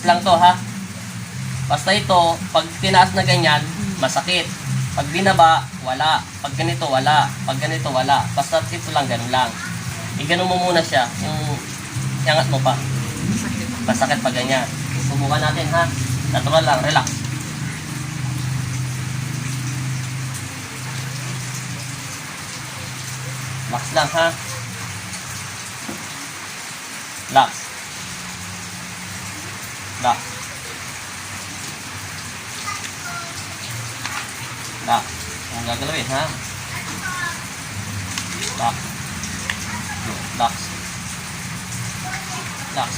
lang to ha. Basta ito, pag tinaas na ganyan, masakit. Pag binaba, wala. Pag ganito, wala. Pag ganito, wala. Basta ito lang, ganun lang. Iganon mo muna siya. Yung iangat mo pa. Masakit pag ganyan. Subukan natin ha. Natural lang, relax. Relax lang ha. Relax. Relax. Relax. Ang gagalawin ha. Relax. Relax. Relax.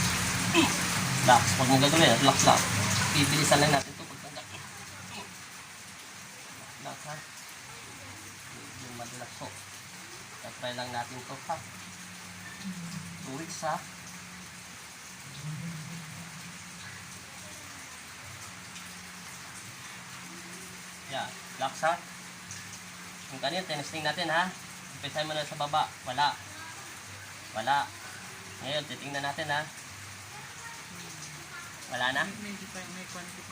Relax. Huwag mong gagawin. Relax lang. Ibilisan lang natin ito pagtanggap. Relax ha. Yung madalas po. Try lang natin ito ha. 2 weeks ha. Yan. Relax ha. Yung kanina, tinesting natin ha. Umpisa mo na sa baba. Wala. Wala. Ngayon, titingnan natin ha. Wala na?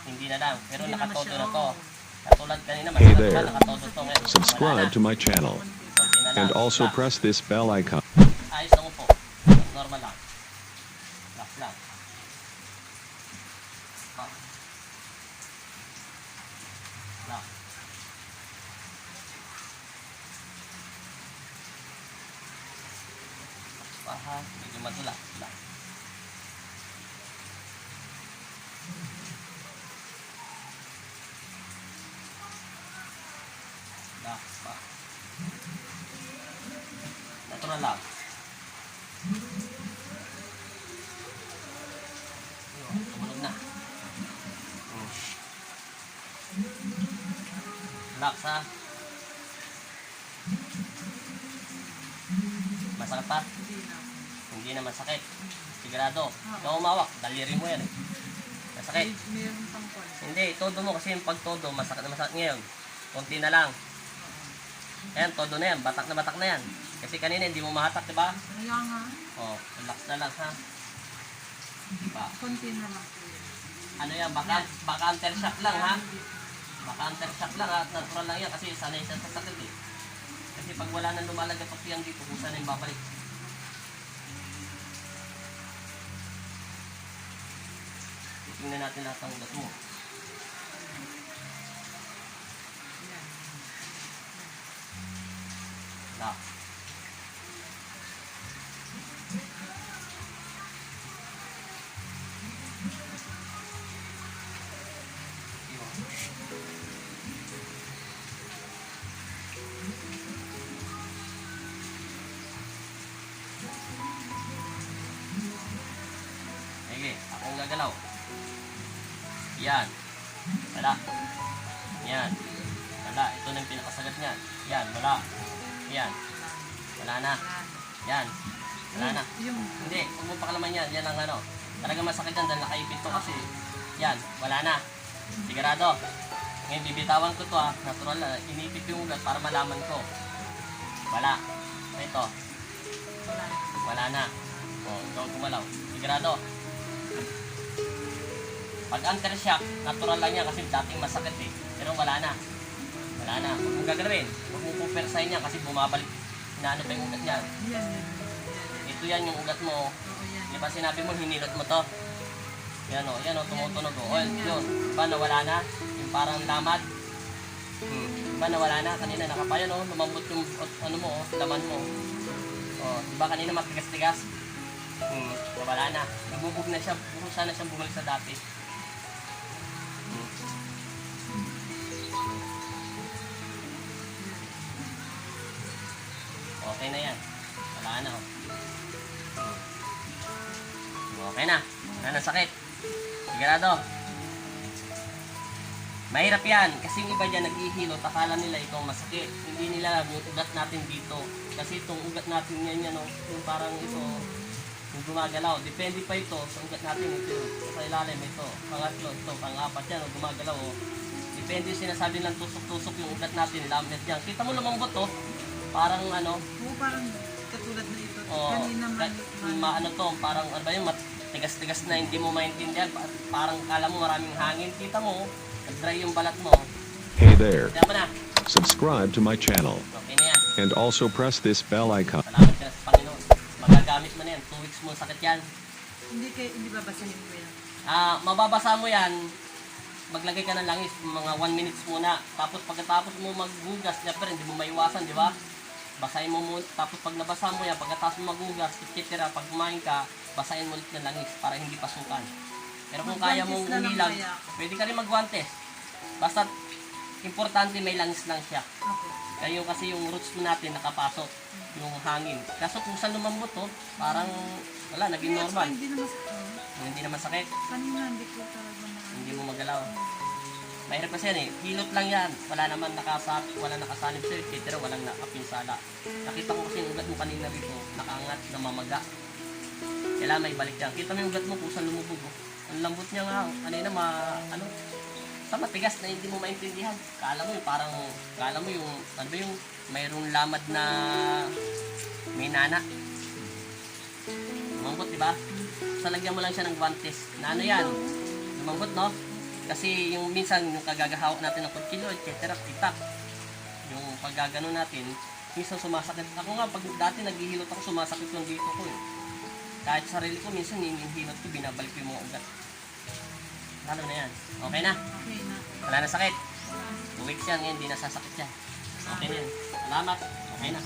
Hindi na lang. Pero nakatodo na to. Katulad kanina, Hey masakit pa, there. nakatodo to. Ngayon, wala Subscribe na. to my channel Konti na lang. and also Relax. press this bell icon. Ayos lang po. Normal lang. Relax lang. Relax. Ha, medyo madula. Relax. Relax pa. Natural lang. Yun, tumunog na. Relax ha. Masakit pa? Hindi na masakit. Sigurado. Ikaw umawak. Daliri mo yan eh. Masakit. Mayroon tangkol. Hindi, todo mo kasi yung pag todo, masakit na masakit ngayon. Konti na lang. Ayan, todo na yan. Batak na yan. Kasi kanina hindi mo mahatak, di ba? Kaya nga, Oh, relax na lang ha. Diba? konti na lang. Ano yan, baka anter-shock lang ha. Baka anter-shock lang ha. Natural lang yan kasi sanay siya sa sakit eh. Kasi pag wala nang lumalagatok yan dito, kung saan yung babalik. Tingnan natin lahat ng ugat mo. Yan. Relax. Sige, akong gagalaw. Yan. Wala. Yan. Wala. Ito na yung pinakasagat niyan. Yan. Wala. Yan. Wala na. Yan. Wala na. Yung, Hindi. Huwag mo pakalaman yan. Yan ang ano. Talaga masakit yan dahil nakaipit to kasi. Yan. Wala na. Sigurado. Ngayon bibitawan ko to ha. Natural na. Inipit yung ugat para malaman ko. Wala. Ito. wala. Wala na. O, ikaw gumalaw. Sigurado. Pag anter-shock, natural lang yan kasi dating masakit eh. Pero wala na. Wala na. Huwag mong gagalawin. Huwag mong pupersahin yan kasi bumabalik. Inaano pa yung ugat niyan. Yan. Ito yan yung ugat mo. Oo, yan. Di ba sinabi mo, hinilot mo to? Yan o, tumutunog o. O, yun. Di ba nawala na? Yung parang lamad. Di ba nawala na? Kanina nakapayan o, lumambot yung ano mo o, laman mo. O, di ba kanina matigas-tigas? Wala na. Nabubog na siya. Puro sana siyang bumalik sa dati. Okay na yan. Wala na o. Okay na. Wala na sakit. Sigurado. Mahirap yan. Kasi yung iba dyan naghihilot. Akala nila itong masakit. Hindi nila alam yung ugat natin dito. Kasi itong ugat natin yan o. Yung parang ito. Yung gumagalaw. Depende pa ito sa ugat natin. Ito. Sa ilalim ito. Pangatlo ito. Pang-apat yan o. Gumagalaw o. Depende sinasabi lang tusok-tusok yung ugat natin. Laminate yan. Kita mo lumambot o. Parang ano. Oo, parang katulad na ito. O, Kanina maano to. Parang ano ba yun? tigas-tigas na hindi mo maintindihan. Parang kala mo maraming hangin. Kita mo, nag-dry yung balat mo. Hey there. Kaya mo na. Subscribe to my channel Okay na yan. and also press this bell icon. Salamat ka sa Panginoon. Magagamit mo na yan. 2 weeks mo sakit yan. Hindi babasahin ko yan. Mababasa mo yan. Maglagay ka ng langis, mga 1 minutes muna. Tapos pagkatapos mo maghugas, syempre hindi mo maiwasan, di ba? Basahin mo muna. Tapos pag nabasa mo yan, pagkatapos mo maghugas, etc. Pag kumain ka, basahin mo ulit ng langis para hindi pasukan. Pero kung kaya mong Mag-guantes na lang umilag, kaya. pwede ka rin magguantes. Basta importante may langis lang siya. Okay. Kaya kasi yung roots mo natin nakapasok yung hangin. Kaso kung saan lumambot to, parang wala, naging Kaya normal. hindi na masakit. Hindi naman sakit, Kanina hindi ko talaga na. hindi mo magalaw. Mahirap kasi yan eh, hilot lang yan. Wala naman nakasalib sa'yo, etc. Walang nakapinsala. Nakita ko kasi yung ugat mo kanina dito, nakaangat, namamaga. Kailangan may balik yan. Kita mo yung ugat mo kung saan lumubog. Oh. Ang lambot niya nga, kanina sa matigas na hindi mo maintindihan. Kala mo yung parang, mayroong lamad na may nana. Lumambot, di ba? So, lagyan mo lang siya ng guantes. Na ano yan? Lumambot, no? Kasi yung minsan, yung kagagahawak natin ng kutsilyo, etc. Itak. Yung paggagano natin, minsan sumasakit. Ako nga, pag dati naghihilot ako, sumasakit yung dito ko eh. Kahit sarili ko, minsan yung hilot ko, binabalik ko yung mga ugat. Lalo na yan. Okay na? Okay na. Wala na sakit. Wala. 2 weeks yan, ngayon, hindi nasasakit yan. Okay na yan. Salamat. Okay na.